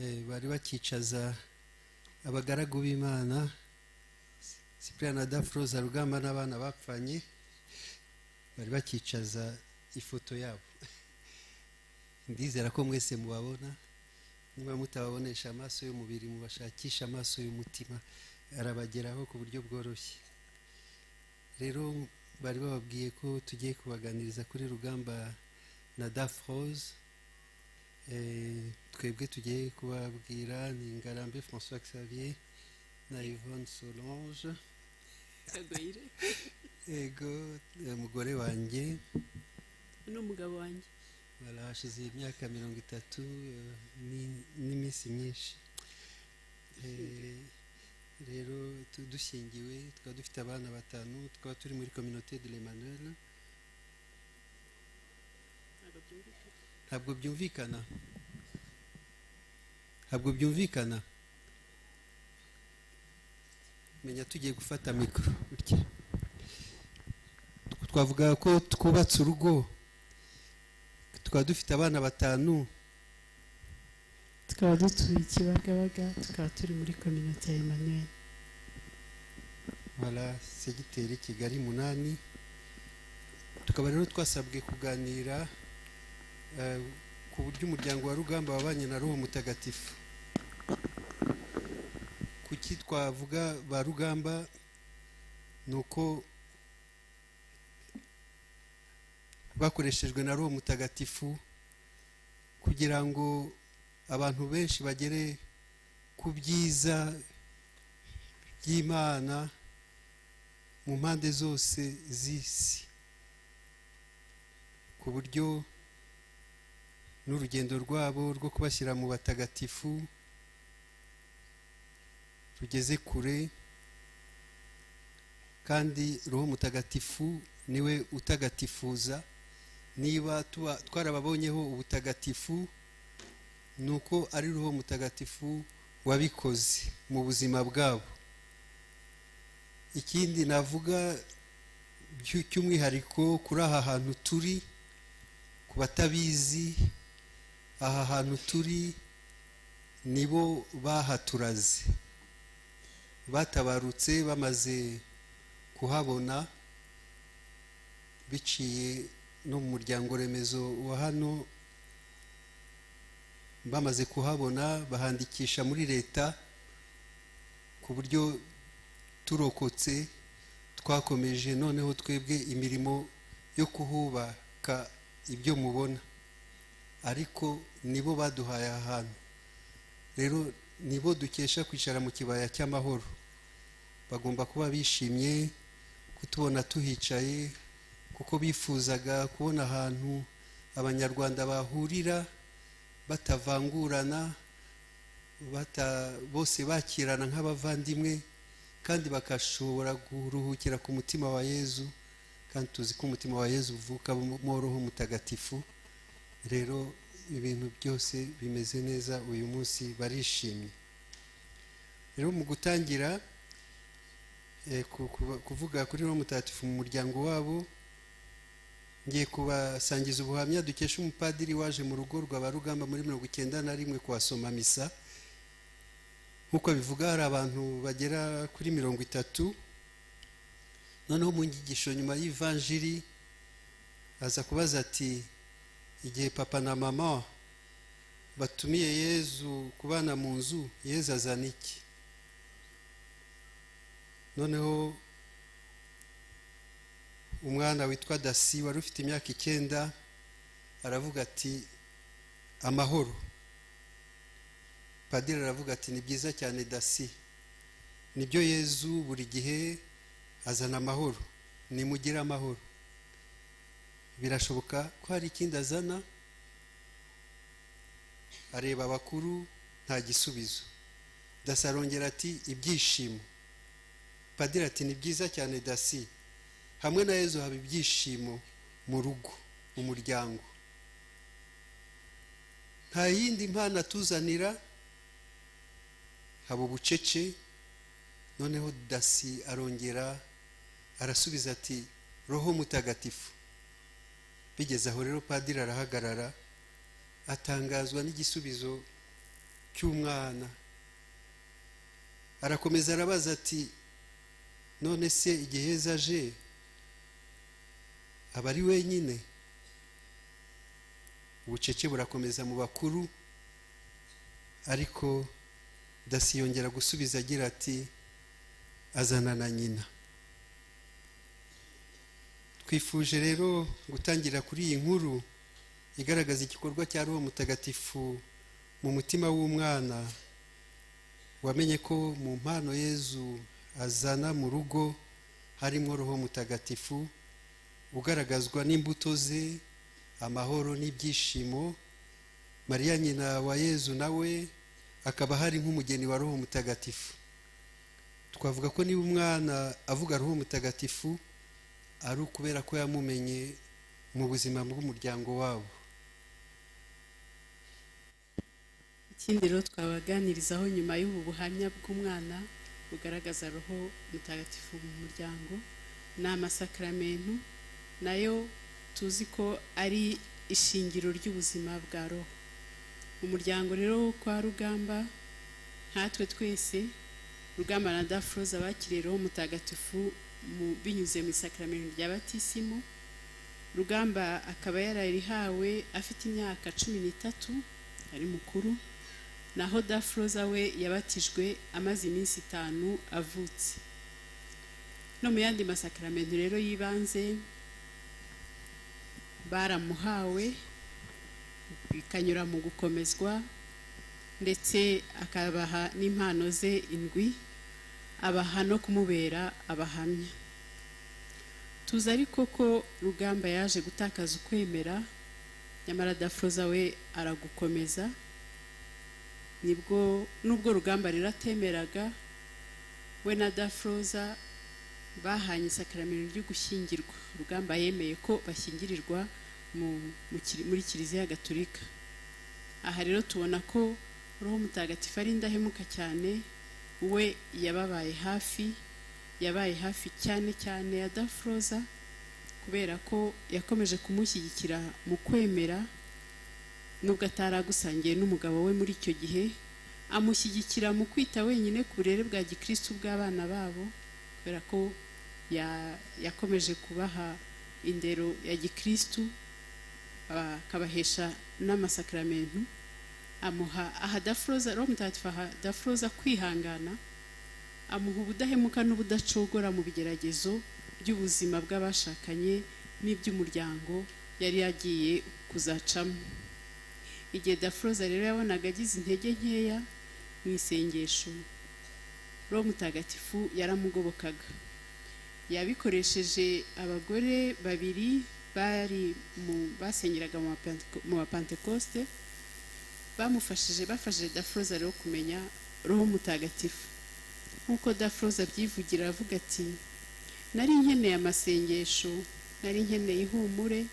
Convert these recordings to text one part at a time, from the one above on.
bari bakicaza abagaragu b'Imana Cyprien na Dafroza Rugamba n'abana bapfanye, bari bakicaza ifoto yabo. Ndizera ko mwese mubabona, niba mutababonesha amaso y'umubiri mubashakisha amaso y'umutima, arabageraho ku buryo bworoshye. Rero bari bababwiye ko tugiye kubaganiriza kuri Rugamba na Dafroza. Twebwe tugiye kubabwira ni Ngarambe François Xavier na Yvonne Solange. Ego umugore wanjye n'umugabo wanjye barashize imyaka 30 n'iminsi myinshi. Rero dushingiwe twaba dufite abana 5, twaba turi muri communauté de l'Emmanuel. Ntabwo byumvikana menya tugiye gufata mikro gutya. Twavuga ko twubatse urugo, tukaba dufite abana 5, tukaba dutuye Kibagabaga, tukaba turi muri communauté ya Emmanuel. Voilà, segiteri Kigali 8. Tukaba rero twasabwe kuganira ku buryo umuryango wa Rugamba wabanye na Roho Mutagatifu. Kuki twavuga ba Rugamba nuko bakoreshejwe na Roho Mutagatifu kugira ngo abantu benshi bagere ku byiza by'Imana mu mpande zose z'isi, ku buryo n'urugendo rwabo rwo kubashyira mu batagatifu rugeze kure. Kandi Roho Mutagatifu niwe utagatifuza. Niba twarababonyeho ubutagatifu nuko ari Roho Mutagatifu wabikoze mu buzima bwabo. Ikindi navuga cy'umwihariko kuri aha hantu turi, ku batabizi, aha hantu turi nibo bahaturaze, batabarutse bamaze kuhabona biciye no mu muryango remezo wa hano. Bamaze kuhabona bahandikisha muri leta, ku buryo turokotse twakomeje noneho twebwe imirimo yo kuhubaka ibyo mubona, ariko nibo baduhaye ahantu. Rero nibo dukesha kwicara mu kibaya cy'amahoro. Bagomba kuba bishimye kutubona tuhicaye, kuko bifuzaga kubona ahantu abanyarwanda bahurira batavangurana, bose bakirana nk'abavandimwe, kandi bakashobora guruhukira ku mutima wa Yezu. Kandi tuzi ko umutima wa Yezu uvuka mu Roho Mutagatifu. Rero ibintu byose bimeze neza uyu munsi, barishimye. Rero mu gutangira kuvuga kuri Roho Mutagatifu mu muryango wabo, ngiye kubasangiza ubuhamya dukesha umupadiri waje mu rugo rwa Barugamba muri 1991 kuhasoma misa. Nkuko bivuga hari abantu bagera kuri 30. Noneho mu nyigisho nyuma y'Ivanjiri aza kubaza ati, igihe papa na mama batumiye Yezu kubana mu nzu, Yezu azana iki? Noneho umwana witwa Dasi wari ufite imyaka 9 aravuga ati, amahoro. Padiri aravuga ati, ni byiza cyane Dasi, nibyo Yezu buri gihe azana amahoro, nimugire amahoro. Birashoboka ko hari ikindi azana? Areba abakuru, nta gisubizo. Dasi arongera ati, ibyishimo. Padiri ati, ni byiza cyane Dasi, hamwe na Yezu haba ibyishimo mu rugo, mu muryango. Nta yindi mpano atuzanira, haba ubucece. Noneho Dasi arongera arasubiza ati, Roho Mutagatifu. Bigeze aho rero Padiri arahagarara, atangazwa n'igisubizo cy'umwana. Arakomeza arabaza ati none se igihe Yezu aje aba ari wenyine? Ubucece burakomeza mu bakuru, ariko Dasi yongera gusubiza agira ati azana na nyina. Twifuje rero gutangira kuri iyi nkuru igaragaza igikorwa cya Roho Mutagatifu mu mutima w'umwana wamenye ko mu mpano Yezu azana mu rugo harimo Roho Mutagatifu ugaragazwa n'imbuto ze, amahoro n'ibyishimo. Mariya nyina wa Yezu nawe akaba hari nk'umugeni wa Roho Mutagatifu. Twavuga ko niba umwana avuga Roho Mutagatifu ari ukubera ko yamumenye mu buzima bw'umuryango wabo. Ikindi rero twabaganirizaho nyuma y'ubu buhamya bw'umwana bugaragaza Roho Mutagatifu mu muryango ni amasakaramentu, nayo tuzi ko ari ishingiro ry'ubuzima bwa roho. Umuryango rero kwa Rugamba, nkatwe twese, Rugamba na Dafroza bakiriye Roho Mutagatifu binyuze mu isakaramentu rya batisimo. Rugamba akaba yararihawe afite imyaka 13, ari mukuru, naho Dafroza we yabatijwe amaze iminsi 5 avutse. No mu yandi masakaramentu rero yibanze baramuhawe, bikanyura mu gukomezwa, ndetse akabaha n'impano ze 7, abaha no kumubera abahamya. Tuzi ariko ko Rugamba yaje gutakaza ukwemera, nyamara Dafroza we aragukomeza. Nubwo Rugamba rero atemeraga, we na Dafroza bahanye isakaramentu ryo gushyingirwa. Rugamba yemeye ko bashyingirirwa muri Kiliziya Gatolika. Aha rero tubona ko Roho Mutagatifu ari indahemuka cyane. We yabaye hafi cyane cyane ya Dafroza, kubera ko yakomeje kumushyigikira mu kwemera, nubwo ataragusangiye n'umugabo we muri icyo gihe, amushyigikira mu kwita wenyine ku burere bwa gikristo bw'abana babo, kubera ko yakomeje kubaha indero ya gikristo, akabahesha n'amasakaramentu. Aha Dafroza, Roho Mutagatifu aha Dafroza kwihangana, amuha ubudahemuka n'ubudacogora mu bigeragezo by'ubuzima bw'abashakanye n'iby'umuryango yari yagiye kuzacamo. Igihe Dafroza rero yabonaga agize intege nkeya mu isengesho, Roho Mutagatifu yaramugobokaga. Yabikoresheje abagore 2 basengeraga mu Pentecoste, bafashije Dafroza rero kumenya Roho Mutagatifu. Nkuko Dafroza abyivugira avuga ati, nari nkeneye amasengesho, nari nkeneye ihumure,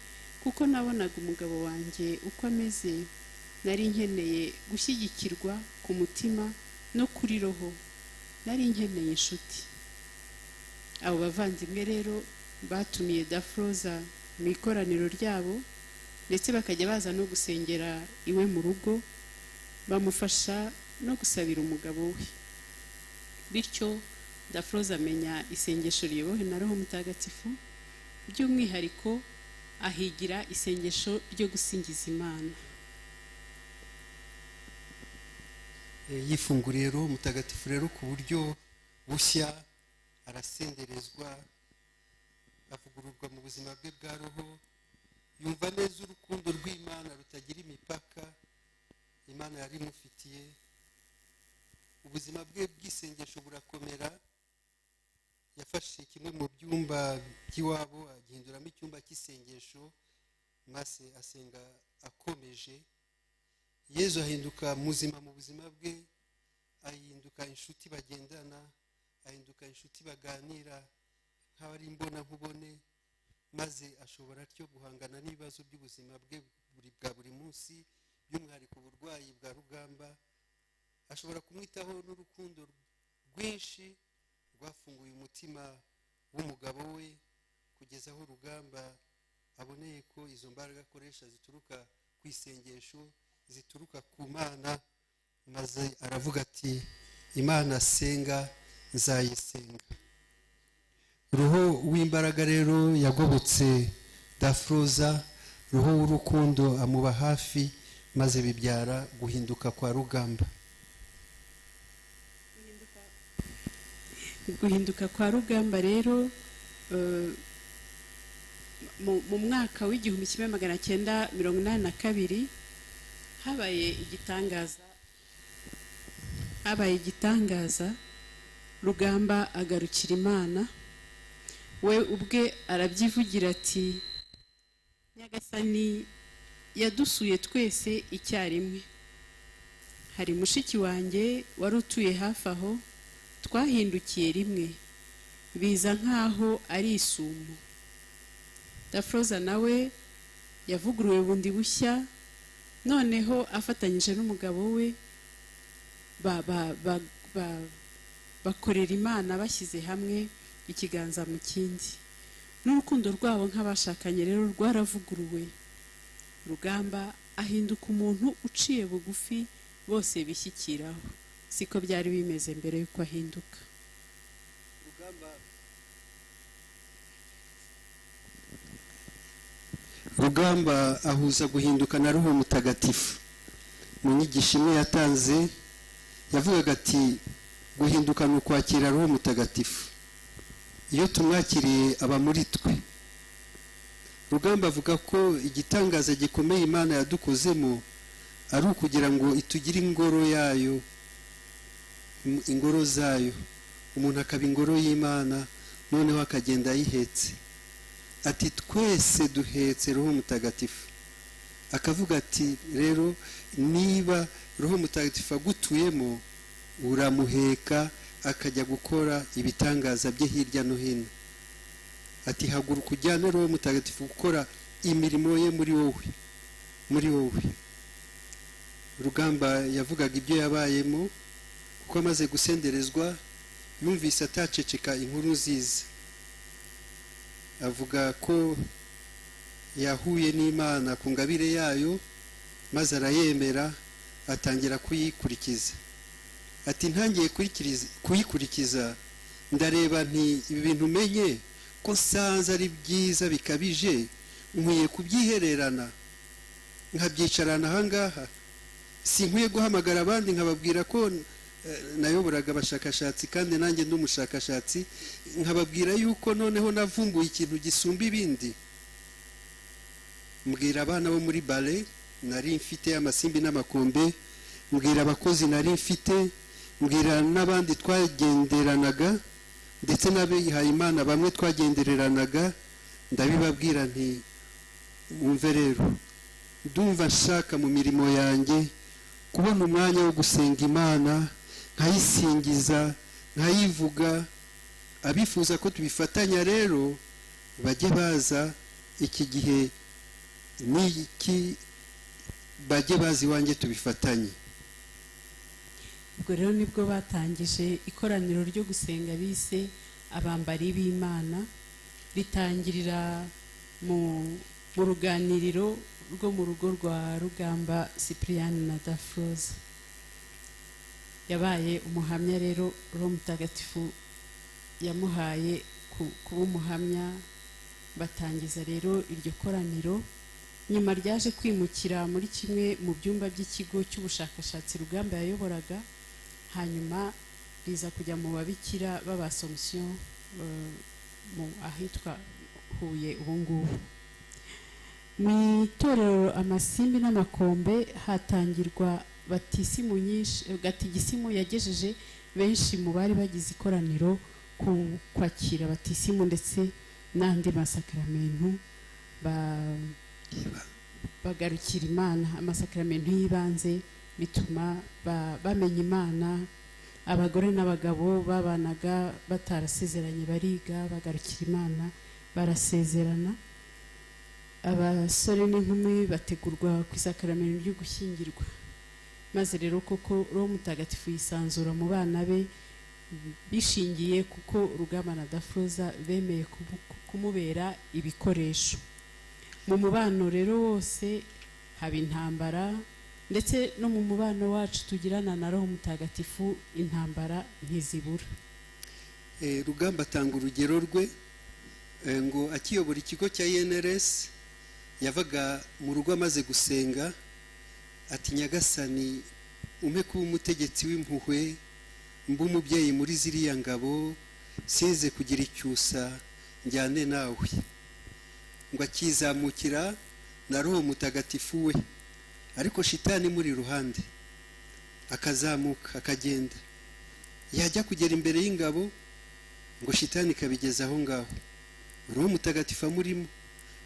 kuko nabonaga umugabo wanjye uko ameze, nari nkeneye gushyigikirwa ku mutima no kuri roho, nari nkeneye inshuti. Abo bavandimwe rero batumiye Dafroza mu ikoraniro ryabo, ndetse bakajya baza no gusengera iwe mu rugo, bamufasha no gusabira umugabo we. Bityo Dafroza amenya isengesho riyobowe na Roho Mutagatifu, by'umwihariko ahigira isengesho ryo gusingiza Imana. Yifunguriye Roho Mutagatifu rero ku buryo bushya, arasenderezwa, avugururwa mu buzima bwe bwa roho, yumva neza urukundo rw'Imana rutagira imipaka Imana yari imufitiye. Ubuzima bwe bw'isengesho burakomera. Yafashe kimwe mu byumba by'iwabo agihinduramo icyumba cy'isengesho, maze asenga akomeje. Yezu ahinduka muzima mu buzima bwe, ahinduka inshuti bagendana, ahinduka inshuti baganira nk'abari imbona nkubone, maze ashobora cyo guhangana n'ibibazo by'ubuzima bwe bwa buri munsi, by'umwihariko uburwayi bwa Rugamba. Ashobora kumwitaho n'urukundo rwinshi rwafunguye umutima w'umugabo we, kugeza aho Rugamba aboneye ko izo mbaraga akoresha zituruka ku isengesho, zituruka ku Mana, maze aravuga ati imana asenga nzayisenga. Roho w'imbaraga rero yagobotse Dafroza, roho w'urukundo amuba hafi, maze bibyara guhinduka kwa Rugamba. Guhinduka kwa Rugamba rero mu mwaka w'igihumbi kimwe magana cyenda 1982 habaye igitangaza. Rugamba agarukira Imana, we ubwe arabyivugira ati Nyagasani yadusuye twese icyarimwe. Hari mushiki wanjye wari utuye hafi aho, twahindukiye rimwe, biza nkaho ari isumo. Dafroza nawe yavuguruwe bundi bushya, noneho afatanyije n'umugabo we bakorera Imana bashyize hamwe ikiganza mu kindi. N'urukundo rwabo nk'abashakanye rero rwaravuguruwe. Rugamba ahinduka umuntu uciye bugufi, bose bishyikiraho. Siko byari bimeze mbere yuko ahinduka. Rugamba ahuza guhinduka na Roho Mutagatifu. Mu nyigisho imwe yatanze yavugaga ati guhinduka ni ukwakira Roho Mutagatifu. Iyo tumwakiriye aba muri twe. Rugamba avuga ko igitangaza gikomeye Imana yadukozemo ari ukugira ngo itugire ingoro yayo, ingoro zayo. Umuntu akaba ingoro y'Imana, noneho akagenda yihetse. Ati twese duhetse Roho Mutagatifu. Akavuga ati rero niba Roho Mutagatifu agutuyemo, uramuheka akajya gukora ibitangaza bye hirya no hino. Ati haguruka ujyane Roho Mutagatifu gukora imirimo ye muri wowe. Rugamba yavugaga ibyo yabayemo, kuko amaze gusenderezwa yumvise ataceceka inkuru nziza. Avuga ko yahuye n'Imana ku ngabire yayo, maze arayemera, atangira kuyikurikiza. Ati ntangiye kuyikurikiza ndareba nti ibi bintu menye ko sanze ari byiza bikabije, nkwiye kubyihererana nkabyicarana ahangaha. Sinkwiye guhamagara abandi nkababwira ko nayoboraga abashakashatsi kandi nanjye ndi umushakashatsi, nkababwira yuko noneho navumbuye ikintu gisumba ibindi. Mbwira abana bo muri ballet nari mfite amasimbi n'amakombe, mbwira abakozi nari mfite, mbwira n'abandi twagenderanaga, ndetse n'abihaye Imana bamwe twagendereranaga. Ndabibabwira nti umve rero, ndumva nshaka mu mirimo yanjye kubona umwanya wo gusenga Imana, nkayisingiza, nkayivuga. Abifuza ko tubifatanya rero bajye baza iki gihe n'iki, bajye bazi iwanjye tubifatanye. Ubwo rero nibwo batangije ikoraniro ryo gusenga bise abambari b'Imana, ritangirira mu ruganiriro rwo mu rugo rwa Rugamba Cyprien na Dafroza. Yabaye umuhamya rero, Roho Mutagatifu yamuhaye kuba umuhamya. Batangiza rero iryo koraniro, nyuma ryaje kwimukira muri kimwe mu byumba by'ikigo cy'ubushakashatsi Rugamba yayoboraga, hanyuma riza kujya mu babikira b'Abassomption mu ahitwa Huye ubungubu. Mu itorero Amasimbi n'Amakombe hatangirwa batisimu nyinshi. Gatigisimu yagejeje benshi mu bari bagize ikoraniro ku kwakira batisimu ndetse n'andi masakramentu bagarukira Imana. Amasakramentu y'ibanze bituma bamenya Imana. Abagore n'abagabo babanaga batarasezeranye bariga bagarukira Imana, barasezerana. Abasore n'inkumi bategurwa ku isakramentu ryo gushyingirwa. Maze rero koko Roho Mutagatifu yisanzura mu bana be, bishingiye kuko Rugamba na Dafroza bemeye kumubera ibikoresho. Mu mubano rero wose haba intambara, ndetse no mu mubano wacu tugirana na Roho Mutagatifu intambara ntizibura. Rugamba atanga urugero rwe ngo akiyobora ikigo cya INRS yavaga mu rugo amaze gusenga ati Nyagasani umpe kuba umutegetsi w'impuhwe mba umubyeyi muri ziriya ngabo size kugira icyusa njyane nawe, ngo akizamukira na Roho Mutagatifu we ariko shitani muri ruhande akazamuka akagenda, yajya kugera imbere y'ingabo ngo shitani kabigeza aho ngaho, Roho Mutagatifu amurimo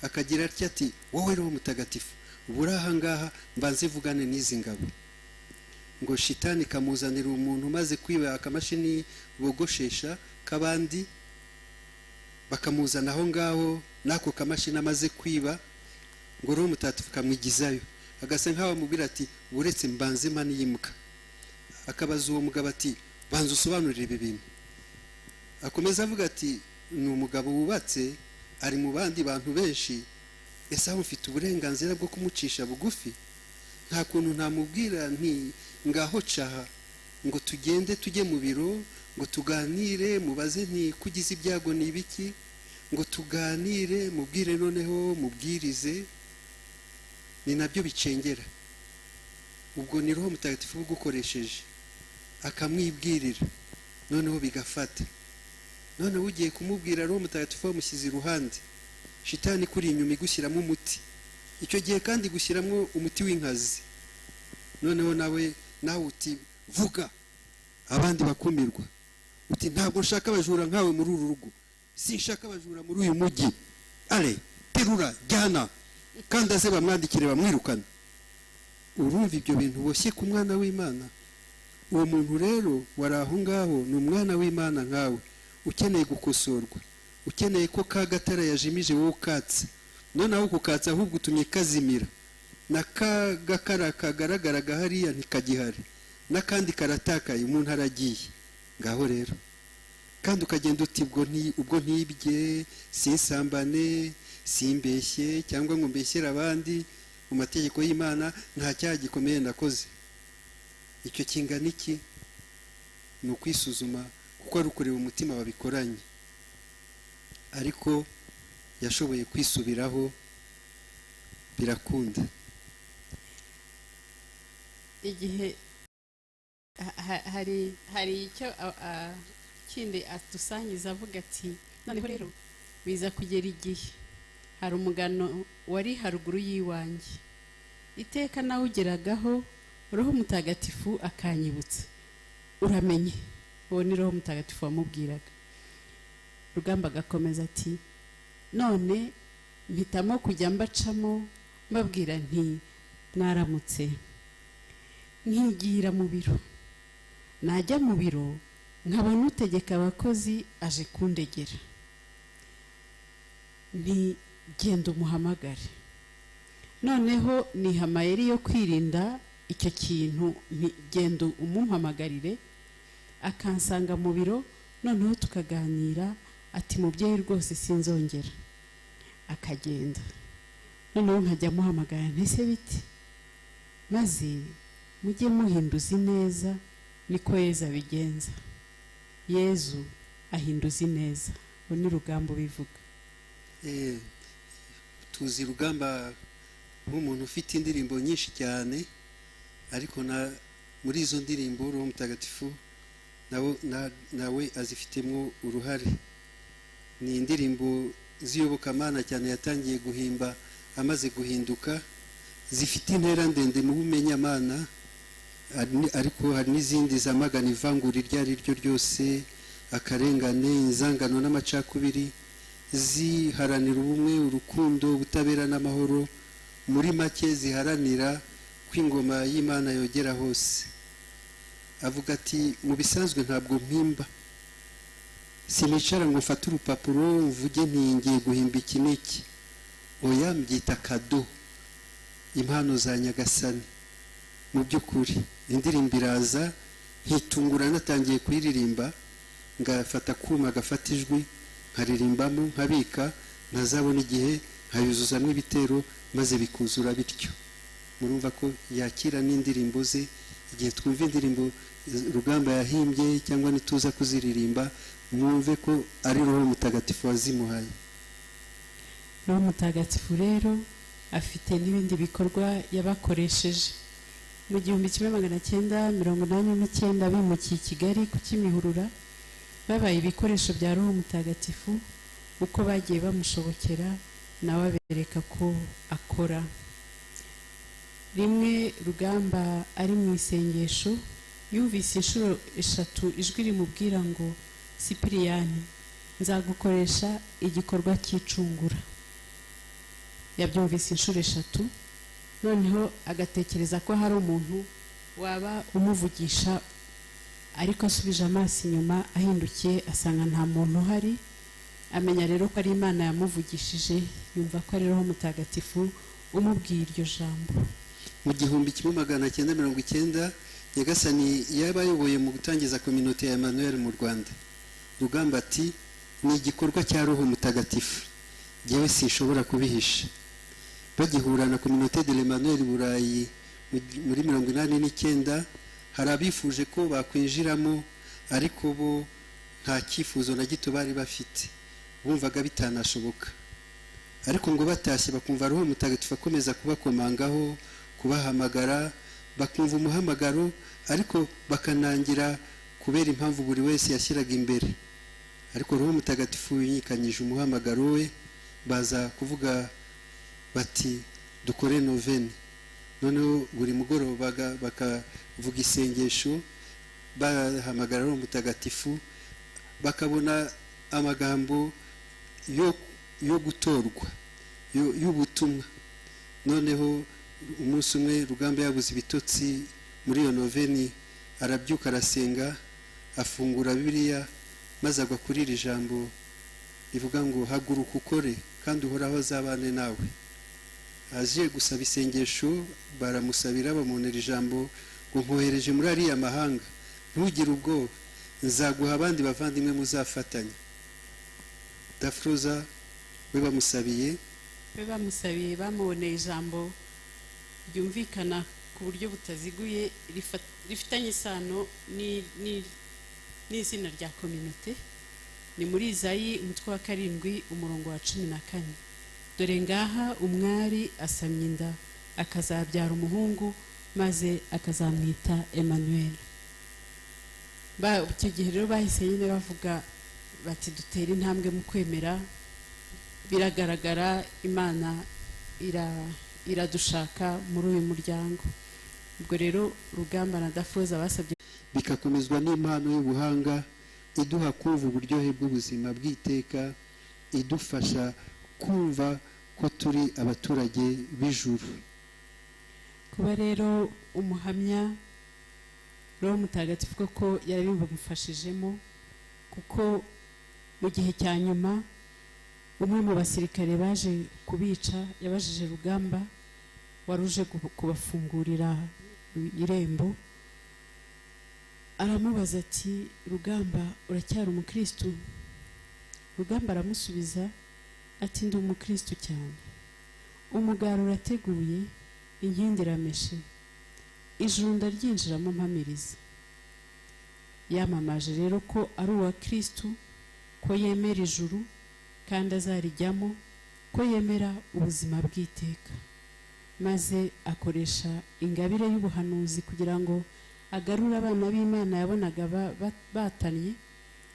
akagira atya ati wowe Roho Mutagatifu ubura aha ngaha mbanze vugane n'izi ngabo, ngo shitani kamuzanira umuntu maze kwiba akamashini bogoshesha kabandi bakamuzana aho ngaho nako kamashini amaze kwiba, ngo Roho Mutagatifu kamwigizayo agasa nkaho amubwira ati uretse mbanze mani yimuka, akabaza uwo mugabo ati banza usobanurire ibi bintu, akomeza avuga ati ni umugabo wubatse ari mu bandi bantu benshi, ese aho mfite uburenganzira bwo kumucisha bugufi, nta kuntu ntamubwira nti ngaho caha ngo tugende tujye mu biro ngo tuganire mubaze nti kugize ibyago ni ibiki, ngo tuganire mubwire noneho mubwirize, ni nabyo bicengera. Ubwo ni Roho Mutagatifu ugukoresheje akamwibwirira noneho bigafata, noneho ugiye kumubwira Roho Mutagatifu wamushyize iruhande, shitani kuri inyuma igushyiramo umuti, icyo gihe kandi gushyiramo umuti w'inkazi, noneho nawe uti vuga abandi bakumirwa, uti ntabwo nshaka abajura nkawe muri uru rugo, sinshaka abajura muri uyu mujyi, ale terura jyana kandi aze bamwandikire bamwirukana. Urumva ibyo bintu boshye ku mwana w'Imana? Uwo muntu rero wari aho ngaho ni umwana w'Imana nkawe ukeneye gukosorwa, ukeneye ko kagatara yajimije wowe ukatse, noneho kukatsa ahubwo utumye kazimira, na kagakara kagaragaraga hariya ntikagihari, n'akandi karatakaye umuntu aragiye ngaho rero, kandi ukagenda uti ubwo ntibye sinsambane simbeshye cyangwa ngo mbeshyere abandi, mu mategeko y'Imana nta cyaha gikomeye nakoze. Icyo kingana iki? ni ukwisuzuma kuko ari ukureba umutima babikoranye, ariko yashoboye kwisubiraho birakunda. Igihe hari icyo kindi atusangiza avuga ati noneho rero biza kugera igihe hari umugano wari haruguru y'iwanjye, iteka nawe ugeragaho Roho Mutagatifu akanyibutsa, uramenye uwo ni Roho Mutagatifu wamubwiraga. Rugamba agakomeza ati none mpitamo kujya mbacamo mbabwira nti mwaramutse, nkigira mu biro, najya mu biro nkabona utegeka abakozi aje kundegera, nti genda umuhamagare, noneho niha amayeri yo kwirinda icyo kintu, nti genda umumpamagarire akansanga mu biro, noneho tukaganira, ati mubyeyi rwose sinzongera, akagenda, noneho nkajya muhamagara ntese biti, maze mujye muhinduza ineza niko Yezu abigenza, Yezu ahinduza ineza. Ubu ni Rugamba bivuga. Tuzi Rugamba nk'umuntu ufite indirimbo nyinshi cyane, ariko muri izo ndirimbo Roho Mutagatifu nawe azifitemo uruhare. Ni indirimbo z'iyobokamana cyane yatangiye guhimba amaze guhinduka, zifite intera ndende mu bumenyamana, ariko hari n'izindi zamagana ivangura iryo ari ryo ryose, akarengane, inzangano n'amacakubiri, ziharanira ubumwe, urukundo, ubutabera n'amahoro, muri make ziharanira ko ingoma y'Imana yogera hose. Avuga ati mu bisanzwe ntabwo mpimba, sinicara ngo mfate urupapuro mvuge ntingiye guhimba iki n'iki, oya mbyita kado, impano za Nyagasani. Mu by'ukuri indirimbo iraza nkitungura natangiye kuyiririmba, ngafata kuma gafata ijwi nkaririmbamo, nkabika, ntazabona igihe nkayuzuzamo ibitero maze bikuzura bityo. murumva ko yakira n'indirimbo ze. Igihe twumva indirimbo Rugamba yahimbye cyangwa nituza kuziririmba, mwumve ko ari Roho Mutagatifu wazimuhaye. Roho Mutagatifu rero afite n'ibindi bikorwa yabakoresheje. Mu 1989 bimukiye i Kigali ku Kimihurura, babaye ibikoresho bya Roho Mutagatifu uko bagiye bamushobokera nawe abereka ko akora. Rimwe Rugamba ari mu isengesho yumvise inshuro 3 ijwi rimubwira ngo Sipiriyani, nzagukoresha igikorwa cy'icungura. Yabyumvise inshuro 3, noneho agatekereza ko hari umuntu waba umuvugisha, ariko asubije amaso inyuma ahindukiye asanga nta muntu uhari. Amenya rero ko ari Imana yamuvugishije, yumva ko ari Roho Mutagatifu umubwiye iryo jambo. Mu 1990 Nyagasani yabayoboye mu gutangiza communauté ya Emmanuel mu Rwanda. Rugamba ati ni igikorwa cya Roho Mutagatifu, jewe sinshobora kubihisha. Bagihura na communauté de l'Emmanuel Burayi muri 1989, hari abifuje ko bakwinjiramo, ariko bo nta cyifuzo na gito bari bafite, bumvaga bitanashoboka. Ariko ngo batashye bakumva Roho Mutagatifu akomeza kubakomangaho, kubahamagara, bakumva umuhamagaro, ariko bakanangira kubera impamvu buri wese yashyiraga imbere. Ariko Roho Mutagatifu yinyikanyije umuhamagaro we, baza kuvuga bati dukore novene. Noneho buri mugoroba bakavuga isengesho, bahamagara Roho Mutagatifu, bakabona amagambo yo gutorwa, y'ubutumwa. Noneho umunsi umwe Rugamba yabuze ibitotsi muri iyo noveni, arabyuka arasenga, afungura Bibiliya, maze agwa kuri iri jambo rivuga ngo haguruka ukore kandi uhoraho azabane nawe. Aje gusaba isengesho, baramusabira bamunera ijambo ngo nkohereje muri ariya mahanga, ntugire ubwoba, nzaguha abandi bavandimwe muzafatanya. Dafroza we bamusabiye bamuboneye ijambo ryumvikana ku buryo butaziguye, rifitanye isano n'izina rya communauté. Ni muri Izayi umutwe wa 7 umurongo wa 14. Dore ngaha umwari asamye inda, akazabyara umuhungu, maze akazamwita Emmanuel. Icyo gihe rero bahise nyine bavuga bati dutera intambwe mu kwemera, biragaragara Imana iradushaka muri uyu muryango. Ubwo rero Rugamba na Dafroza basabye bikakomezwa n'impano y'ubuhanga iduha kumva uburyohe bw'ubuzima bw'iteka, idufasha kumva ko turi abaturage b'ijuru. Kuba rero umuhamya Roho Mutagatifu koko yarabimufashijemo, kuko mu gihe cya nyuma umwe mu basirikare baje kubica yabajije Rugamba waruje kubafungurira irembo, aramubaza ati Rugamba uracyari umukristo? Rugamba aramusubiza ati ndi umukristo cyane. Umugara urateguye, inkindi irameshe, ijuru ndaryinjiramo mpamiriza. Yamamaje rero ko ari uwa Kristo, ko yemera ijuru kandi azarijyamo, ko yemera ubuzima bw'iteka. Maze akoresha ingabire y'ubuhanuzi kugira ngo agarure abana b'Imana yabonaga batanye.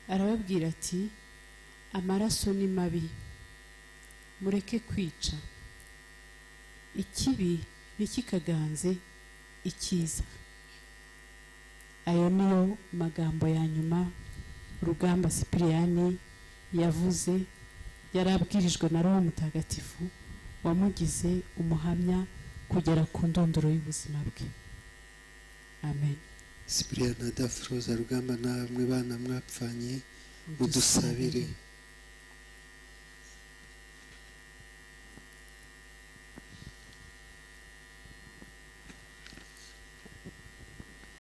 Arababwira ati amaraso ni mabi, mureke kwica, ikibi ntikikaganze icyiza. Ayo niyo magambo ya nyuma Rugamba Sipiriyani yavuze, yarabwirijwe na Roho Mutagatifu wamugize umuhamya kugera ku ndondoro y'ubuzima bwe. Amen. Sipiriyani na Dafroza Rugamba namwe bana mwapfanye, udusabire.